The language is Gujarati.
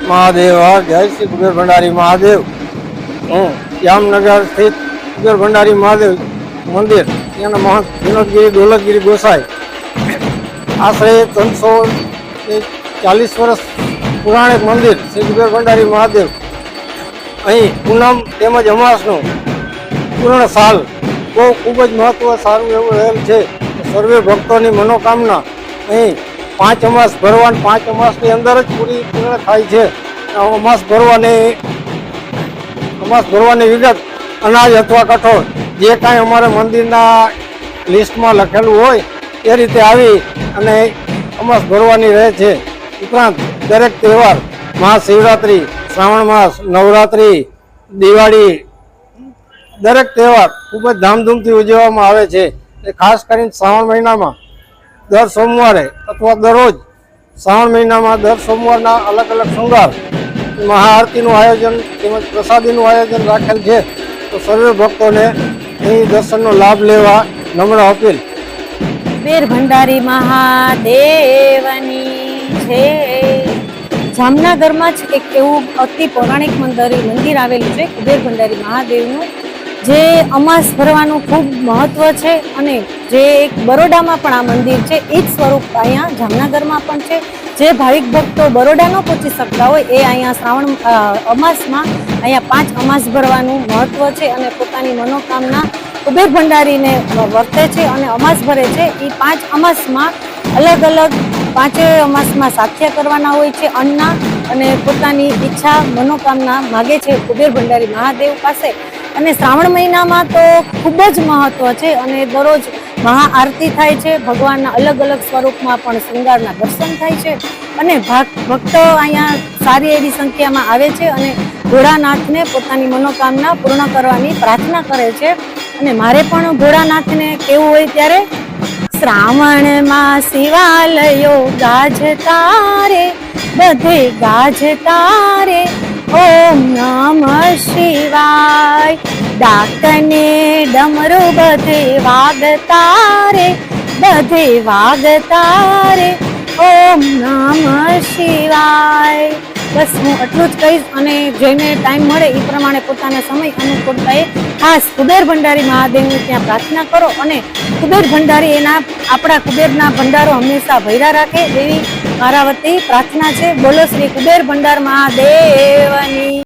મહાદેવ જય શ્રી કુબેર ભંડારી મહાદેવ। હું જામનગર સ્થિત કુબેર ભંડારી મહાદેવ મંદિર ત્યાંના મહંત વિનોદગીરી દોલતગીરી ગોસાઈ આશરે 340 વર્ષ પુરાણિક મંદિર શ્રી કુબેર ભંડારી મહાદેવ। અહીં પૂનમ તેમજ અમાસનું પૂર્ણ સાલ બહુ ખૂબ જ મહત્વ સારું એવું રહેલ છે। સર્વે ભક્તોની મનોકામના અહીં 5 અમાસ ભરવાન 5 અમાસની અંદર જ પૂર્ણ થાય છે। અમાસ ભરવાની વિગત અનાજ અથવા કઠોળ જે કાંઈ અમારે મંદિરના લિસ્ટમાં લખેલું હોય એ રીતે આવી અને અમાસ ભરવાની રહે છે। ઉપરાંત દરેક તહેવાર મહાશિવરાત્રિ, શ્રાવણ માસ, નવરાત્રિ, દિવાળી દરેક તહેવાર ખૂબ જ ધામધૂમથી ઉજવવામાં આવે છે। ખાસ કરીને શ્રાવણ મહિનામાં દર સોમવારે અથવા દરરોજ શ્રાવણ મહિનામાં દર સોમવારના અલગ અલગ શૃંગાર મહાઆરતીનું આયોજન તેમજ પ્રસાદીનું આયોજન રાખેલ છે। તો સર્વે ભક્તોને અહીં દર્શનનો લાભ લેવા નમ્ર અપીલ। કુબેર ભંડારી મહાદેવની છે। જામનગરમાં જ એક એવું અતિ પૌરાણિક મંદિર આવેલું છે કુબેર ભંડારી મહાદેવનું, જે અમાસ ભરવાનું ખૂબ મહત્વ છે અને જે એક બરોડામાં પણ આ મંદિર છે એ જ સ્વરૂપ અહીંયા જામનગરમાં પણ છે। જે ભાવિક ભક્તો બરોડા ન પહોંચી શકતા હોય એ અહીંયા શ્રાવણ અમાસમાં અહીંયા 5 અમાસ ભરવાનું મહત્વ છે અને પોતાની મનોકામના કુબેર ભંડારીને વર્તે છે અને અમાસ ભરે છે। એ 5 અમાસમાં અલગ અલગ 5 અમાસમાં સાથ્યા કરવાના હોય છે અન્નના, અને પોતાની ઈચ્છા મનોકામના માગે છે કુબેર ભંડારી મહાદેવ પાસે। અને શ્રાવણ મહિનામાં તો ખૂબ જ મહત્વ છે અને દરરોજ મહાઆરતી થાય છે, ભગવાનના અલગ અલગ સ્વરૂપમાં પણ શૃંગારના દર્શન થાય છે અને ભક્તો અહીંયા સારી એવી સંખ્યામાં આવે છે અને ભોળાનાથને પોતાની મનોકામના પૂર્ણ કરવાની પ્રાર્થના કરે છે। અને મારે પણ ભોળાનાથને કેવું હોય ત્યારે શ્રાવણમાં શિવાલયો ગાજતા રે, બધે ગાજતા રે, ઓમ નમઃ શિવાય, ડાકને ડમરું બધે વાગતા રે, બધે વાગતા રે, ઓમ નમઃ શિવાય। બસ હું એટલું જ કહીશ અને જેને ટાઈમ મળે એ પ્રમાણે પોતાના સમય અનુકૂળતાએ ખાસ કુબેર ભંડારી મહાદેવની ત્યાં પ્રાર્થના કરો અને કુબેર ભંડારી આપણા કુબેરના ભંડારો હંમેશા ભર્યા રાખે એવી મારા વતી પ્રાર્થના છે। બોલો શ્રી કુબેર ભંડાર મહાદેવની।